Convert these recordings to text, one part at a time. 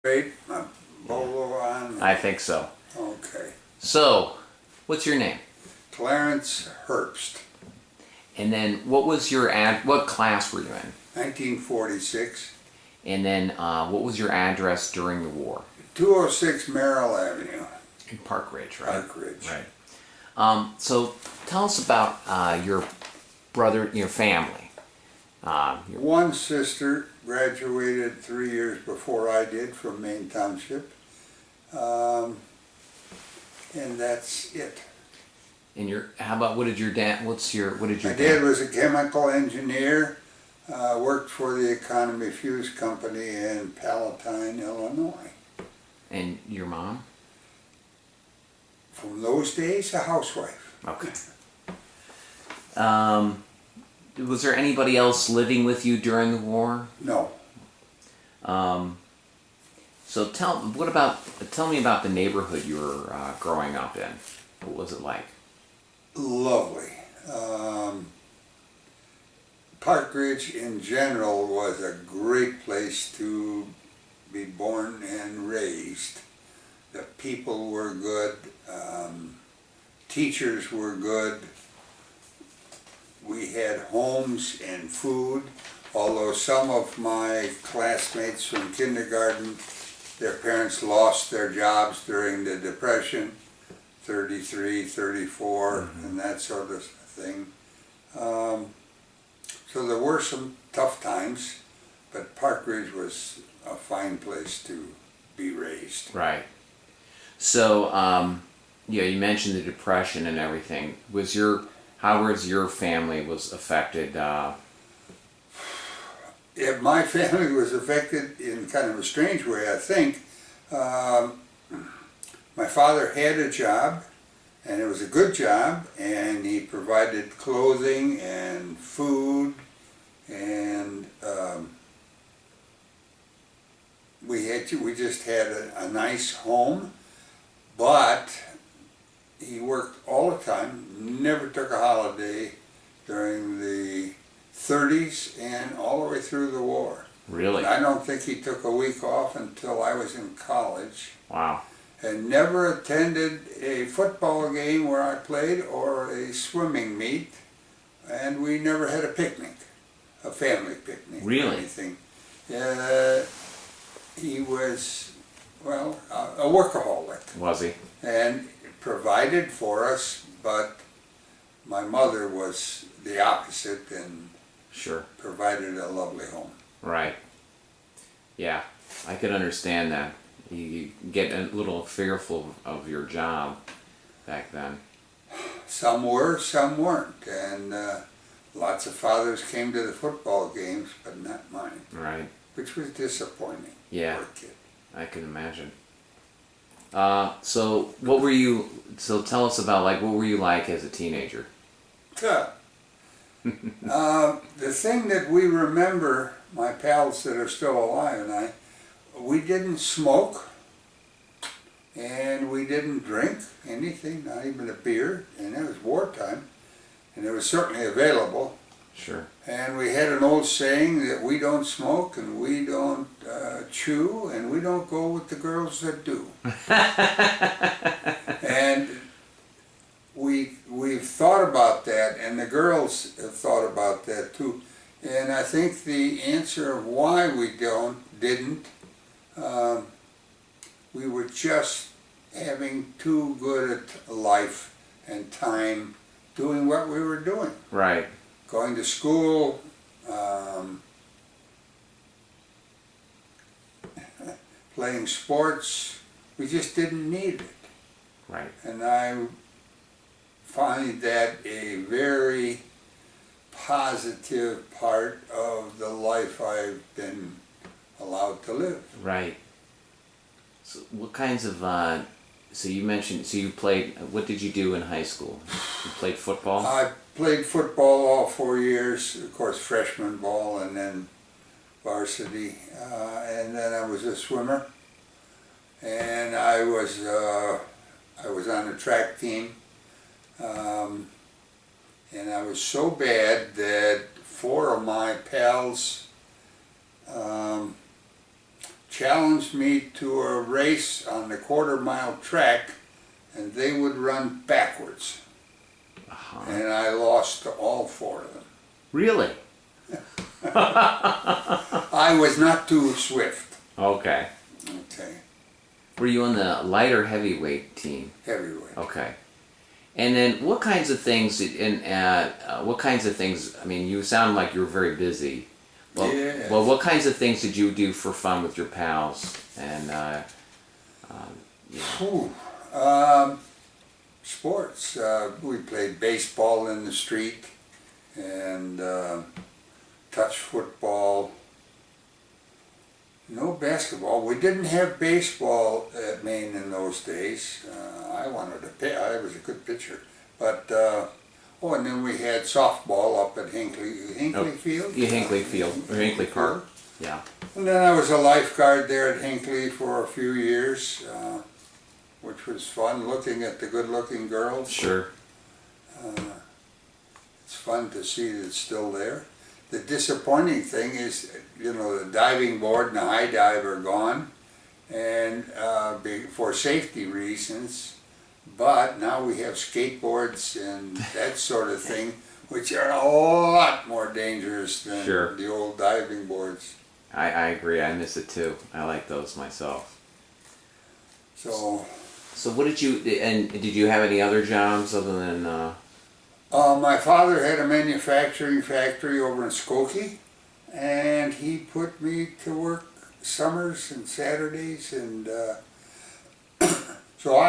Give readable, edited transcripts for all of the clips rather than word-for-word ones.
Great, my bolo on. I think so. Okay. So, what's your name? Clarence Herbst, And then what class were you in? 1946, And then what was your address during the war? 206 Merrill Avenue, In Park Ridge, right? Park Ridge. Right. So tell us about your brother, your family. One sister graduated 3 years before I did from Maine Township, and that's it. And how about what did your dad? What did your My dad was a chemical engineer, worked for the Economy Fuse Company in Palatine, Illinois. And your mom? From those days, a housewife. Okay. Was there anybody else living with you during the war? No. So tell me about the neighborhood you were growing up in. What was it like? Lovely. Park Ridge in general was a great place to be born and raised. The people were good, teachers were good. We had homes and food, although some of my classmates from kindergarten, their parents lost their jobs during the Depression, 33, 34, and that sort of thing. So there were some tough times, but Park Ridge was a fine place to be raised. Right. So, you mentioned the Depression and everything. How was your family was affected? My family was affected in kind of a strange way, I think. My father had a job, and it was a good job, and he provided clothing and food, and we just had a nice home, but he worked all the time, never took a holiday during the 30s and all the way through the war. Really? I don't think he took a week off until I was in college. Wow. And never attended a football game where I played or a swimming meet, and we never had a picnic, a family picnic. Really? Or anything. He was, well, a workaholic. Was he? And provided for us, but my mother was the opposite and Sure. provided a lovely home. Right. Yeah, I could understand that. You get a little fearful of your job back then. Some were, some weren't, and lots of fathers came to the football games, but not mine, Right. which was disappointing Yeah. for a kid. I can imagine. So tell us about what were you like as a teenager? The thing that we remember, my pals that are still alive and I, we didn't smoke, and we didn't drink anything, not even a beer, and it was wartime, and it was certainly available. Sure. And we had an old saying that we don't smoke and we don't chew and we don't go with the girls that do. And we've thought about that, and the girls have thought about that too. And I think the answer of why we didn't, we were just having too good a life and time doing what we were doing. Right. Going to school, playing sports, we just didn't need it. Right. And I find that a very positive part of the life I've been allowed to live. Right. So what kinds of so you mentioned you played, what did you do in high school? You played football? I played football all 4 years, of course freshman ball and then varsity, and then I was a swimmer, and I was on the track team, and I was so bad that 4 of my pals challenged me to a race on the quarter-mile track, and they would run backwards. Uh-huh. And I lost to all four of them. Really? I was not too swift. Okay. Okay, Were you on the light or heavyweight team? heavyweight. Okay. And then what kinds of things I mean, you sound like you were very busy. Well, Yes. well, what kinds of things did you do for fun with your pals? And Whew. Sports. We played baseball in the street and touch football. No basketball. We didn't have baseball at Maine in those days. I wanted to pitch. I was a good pitcher. But, and then we had softball up at Hinckley Field? yeah, Hinckley Field, or Hinckley Park. Yeah. And then I was a lifeguard there at Hinckley for a few years, which was fun, looking at the good-looking girls. Sure. It's fun to see that it's still there. The disappointing thing is, the diving board and the high dive are gone, and for safety reasons. But now we have skateboards and that sort of thing, which are a lot more dangerous than Sure. the old diving boards. I agree. I miss it too. I like those myself. So So did you have any other jobs other than? my father had a manufacturing factory over in Skokie, and he put me to work summers and Saturdays, and so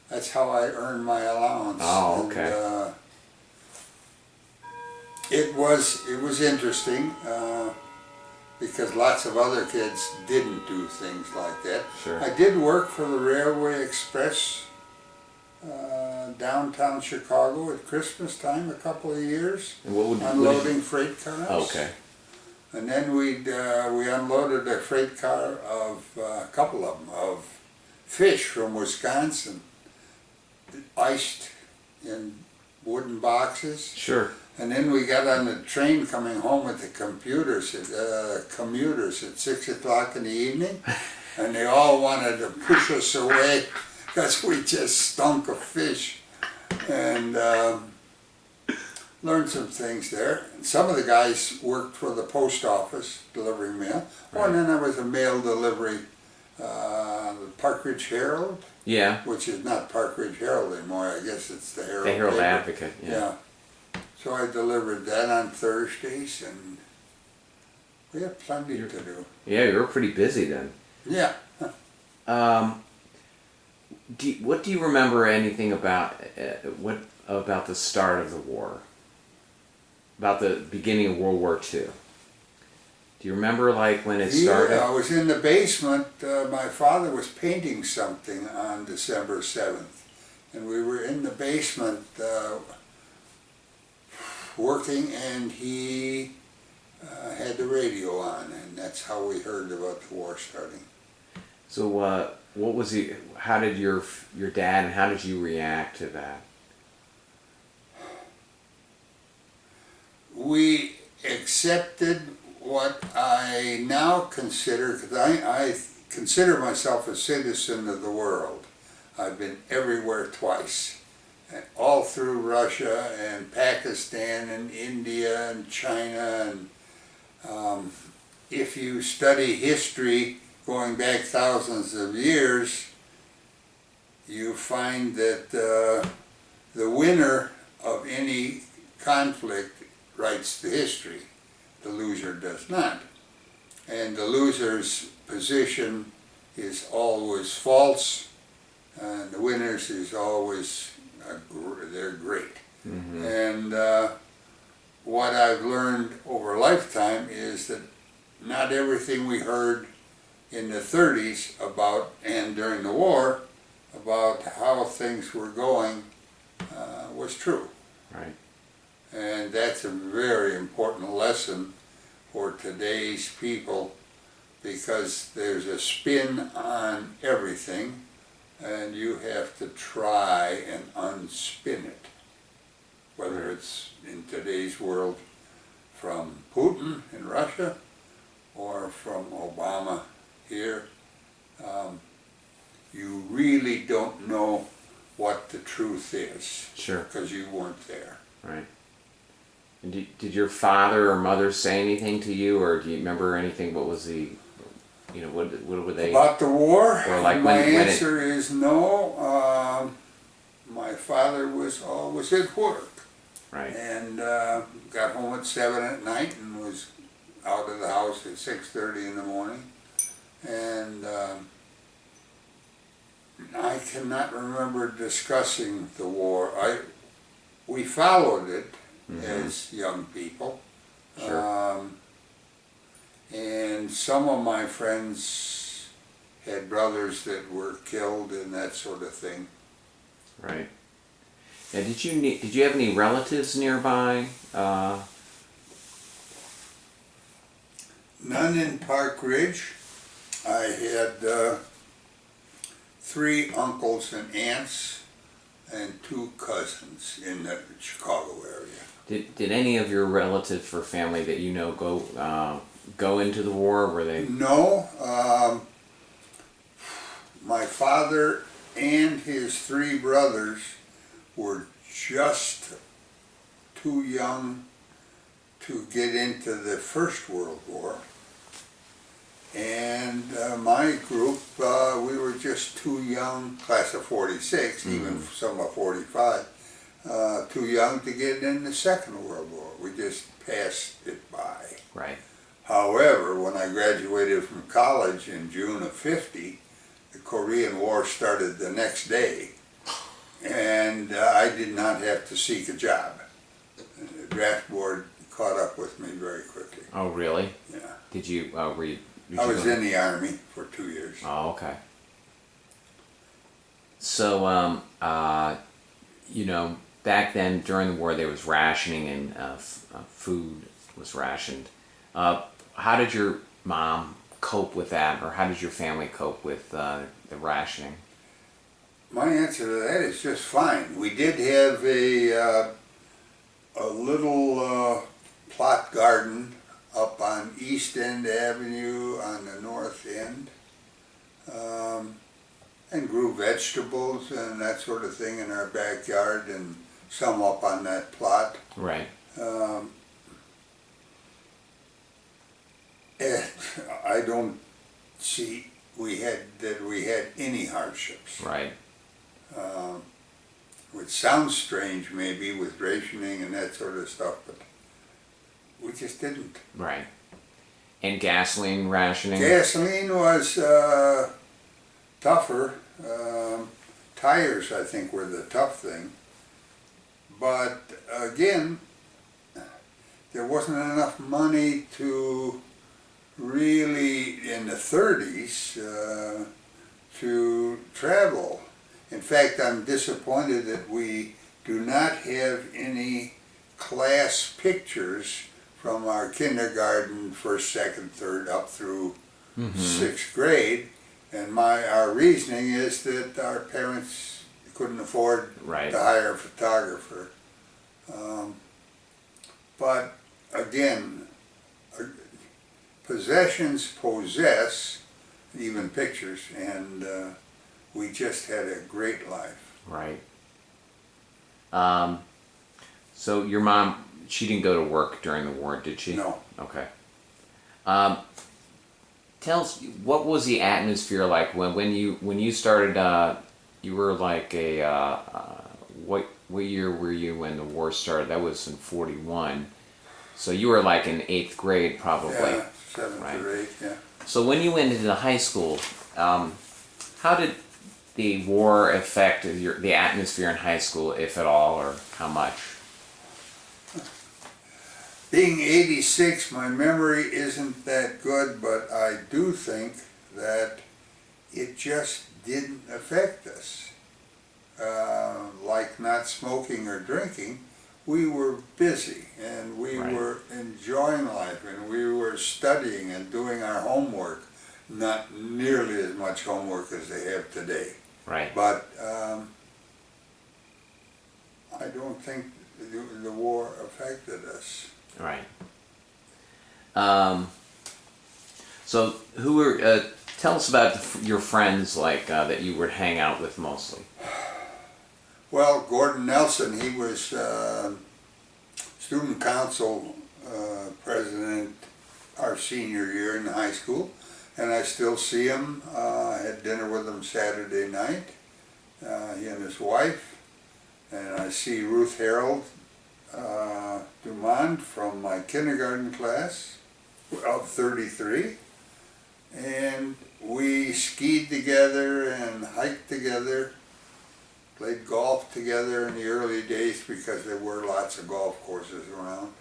that's how I earned my allowance. Oh, okay. And, it was interesting because lots of other kids didn't do things like that. Sure. I did work for the Railway Express downtown Chicago at Christmas time a couple of years, And what would unloading freight cars. Okay. And then we unloaded a freight car of a couple of them of fish from Wisconsin, iced in wooden boxes. Sure. And then we got on the train coming home with the commuters at 6 o'clock in the evening, and they all wanted to push us away because we just stunk of fish. And learned some things there. And some of the guys worked for the post office delivering mail. Oh, and then I was a mail delivery, the Park Ridge Herald, Yeah. which is not Park Ridge Herald anymore. I guess it's the Herald. The Herald paper. Advocate. Yeah. Yeah. So I delivered that on Thursdays, and we had plenty to do. Yeah, you were pretty busy then. Yeah. What do you remember anything about about the start of the war? About the beginning of World War II? Do you remember when it started? Yeah, I was in the basement. My father was painting something on December 7th, and we were in the basement working, and he had the radio on, and that's how we heard about the war starting. So what was he? How did your dad and how did you react to that? We accepted what I now consider, because I consider myself a citizen of the world. I've been everywhere twice, all through Russia and Pakistan and India and China. And if you study history going back thousands of years, you find that the winner of any conflict writes the history. The loser does not. And the loser's position is always false, and the winner's is always, they're great. Mm-hmm. And what I've learned over a lifetime is that not everything we heard in the 30s about, and during the war, about how things were going was true. Right. And that's a very important lesson for today's people, because there's a spin on everything, and you have to try and unspin it. Whether it's in today's world from Putin in Russia, or from Obama here, you really don't know what the truth is. Sure. Because you weren't there. Right. And did your father or mother say anything to you, or do you remember anything? What was the, what were they? About the war, Or like my when it- answer is no. My father was always at work. Right. And got home at 7 at night and was out of the house at 6:30 in the morning. And I cannot remember discussing the war. We followed it as young people. Sure. And some of my friends had brothers that were killed and that sort of thing. Right. And did you have any relatives nearby? None in Park Ridge. I had 3 uncles and aunts and 2 cousins in the Chicago area. Did any of your relatives or family that you know go into the war? Were they? No. My father and his 3 brothers were just too young to get into the First World War. And my group, we were just too young, class of 46, even some of 45, too young to get in the Second World War. We just passed it by. Right. However, when I graduated from college in June of '50, the Korean War started the next day, and I did not have to seek a job. The draft board caught up with me very quickly. Oh, really? Yeah. Did you? Were you? I was in the Army for 2 years. Oh, okay. So, back then during the war, there was rationing and food was rationed. How did your mom cope with that, or how did your family cope with the rationing? My answer to that is just fine. We did have a little plot garden up on East End Avenue on the north end, and grew vegetables and that sort of thing in our backyard, and some up on that plot. Right. And I don't see we had any hardships. Right. Which sounds strange maybe with rationing and that sort of stuff, but we just didn't. Right. And gasoline rationing? Gasoline was tougher. Tires, I think, were the tough thing. But again, there wasn't enough money to really, in the 30s, to travel. In fact, I'm disappointed that we do not have any class pictures from our kindergarten, first, second, third, up through 6th grade. And our reasoning is that our parents couldn't afford Right. to hire a photographer. But again, possessions possess, even pictures, and we just had a great life. Right. So your mom, she didn't go to work during the war, did she? No. Okay. Tell us, what was the atmosphere like when you started? You were like what year were you when the war started? That was in 41. So you were like in 8th grade probably. Yeah, 7th Right. or 8th, yeah. So when you went into high school, how did the war affect the atmosphere in high school, if at all, or how much? Being 86, my memory isn't that good, but I do think that it just didn't affect us. Like not smoking or drinking, we were busy and we Right. were enjoying life and we were studying and doing our homework. Not nearly as much homework as they have today. Right. But I don't think the war affected us. Right. So who were? Tell us about your friends like that you would hang out with mostly. Well, Gordon Nelson, he was student council president our senior year in high school, and I still see him. I had dinner with him Saturday night, he and his wife, and I see Ruth Harold Dumond from my kindergarten class of 33, and we skied together and hiked together, played golf together in the early days because there were lots of golf courses around.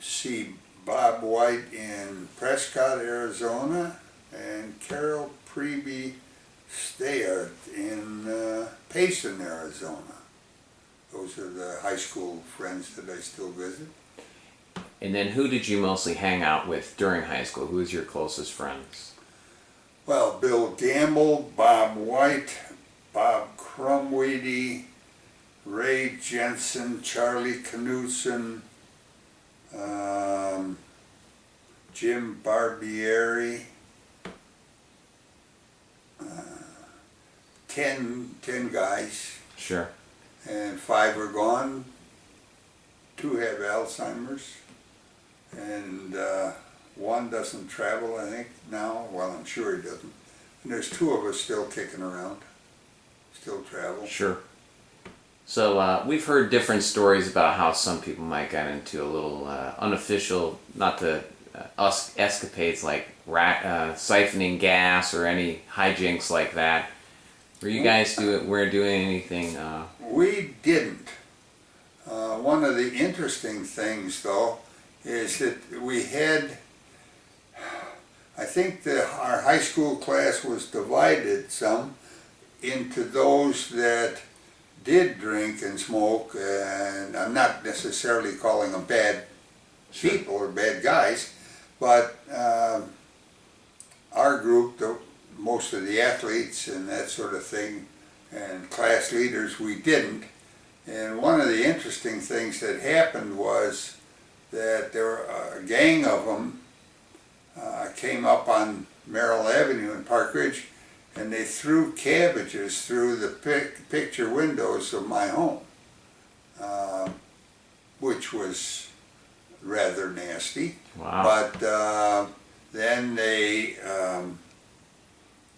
See Bob White in Prescott, Arizona, and Carol Preby Stayart in Payson, Arizona. Those are the high school friends that I still visit. And then who did you mostly hang out with during high school? Who was your closest friends? Well, Bill Gamble, Bob White, Bob Crumweedy, Ray Jensen, Charlie Knudsen, Jim Barbieri, 10 guys, Sure. and 5 are gone. 2 have Alzheimer's, and 1 doesn't travel, I think, now. Well, I'm sure he doesn't. And there's 2 of us still kicking around, still travel. Sure. So we've heard different stories about how some people might get into a little unofficial, not to us escapades like siphoning gas or any hijinks like that. Were you guys doing anything? We didn't. One of the interesting things, though, is that we had, I think our high school class was divided some into those that did drink and smoke, and I'm not necessarily calling them bad people or bad guys, but our group, most of the athletes and that sort of thing, and class leaders, we didn't. And one of the interesting things that happened was that there were a gang of them came up on Merrill Avenue in Park Ridge, and they threw cabbages through the picture windows of my home, which was rather nasty. Wow. But then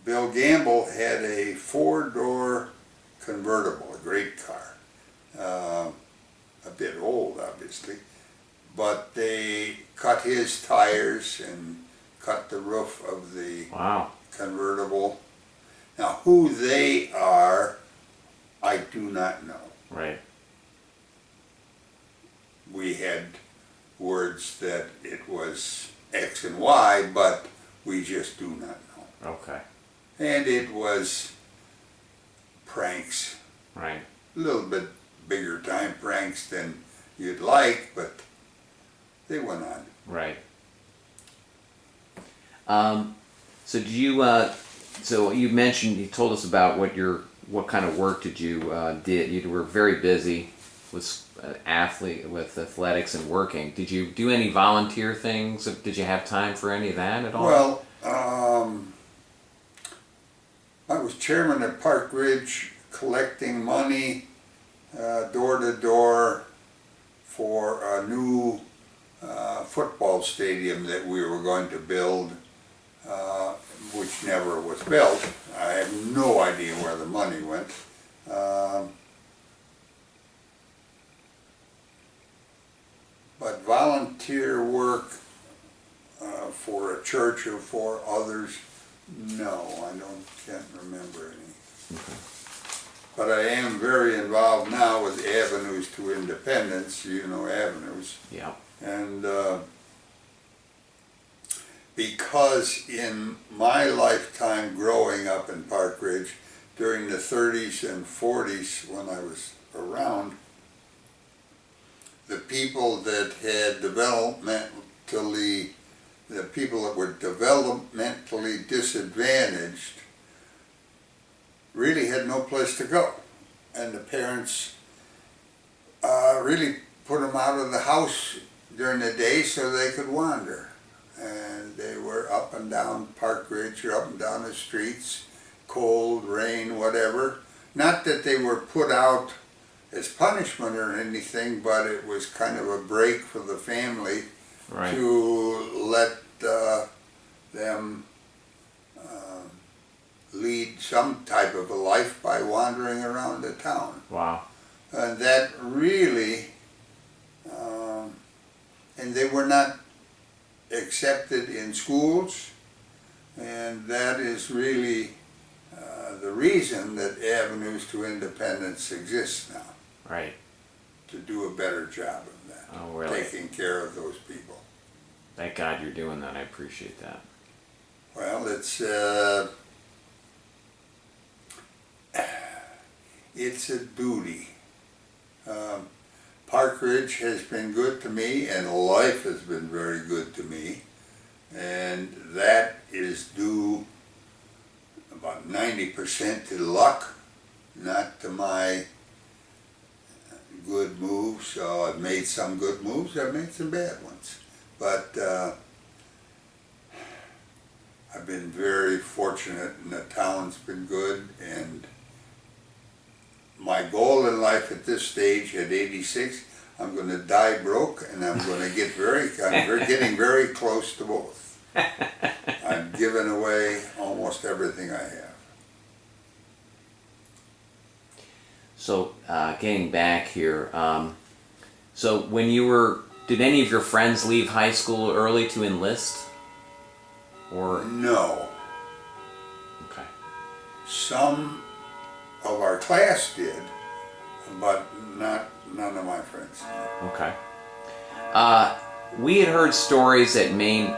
Bill Gamble had a 4-door convertible, a great car, a bit old obviously, but they cut his tires and cut the roof of the Wow. convertible. Now, who they are, I do not know. Right. We had words that it was X and Y, but we just do not know. Okay. And it was pranks, Right. a little bit bigger time pranks than you'd like, but they went on. Right. So do you? So you mentioned, you told us about what kind of work did you did. You were very busy with athletics and working. Did you do any volunteer things? Did you have time for any of that at all? Well, I was chairman at Park Ridge, collecting money door to door for a new football stadium that we were going to build, which never was built. I have no idea where the money went. But volunteer work for a church or for others, no, can't remember any. Okay. But I am very involved now with Avenues to Independence, you know Avenues. Yeah. And because in my lifetime growing up in Park Ridge, during the 30s and 40s when I was around, the people that had the people that were developmentally disadvantaged really had no place to go. And the parents really put them out of the house during the day so they could wander. And they were up and down Park Ridge or up and down the streets, cold, rain, whatever. Not that they were put out as punishment or anything, but it was kind of a break for the family Right. to let them lead some type of a life by wandering around the town. Wow. And that really, and they were not accepted in schools, and that is really the reason that Avenues to Independence exists now, Right. to do a better job of that, Oh, really? taking care of those people. Thank God you're doing that. I appreciate that. Well, it's a duty. Park Ridge has been good to me, and life has been very good to me, and that is due about 90% to luck, not to my good moves. So I've made some good moves, I've made some bad ones, but I've been very fortunate, and the town's been good, and my goal in life at this stage, at 86, I'm going to die broke, and I'm going to get I'm getting very close to both. I've given away almost everything I have. So, getting back here, so when you were, did any of your friends leave high school early to enlist? Or, No, okay. some of our class did, but none of my friends. Okay. We had heard stories that Maine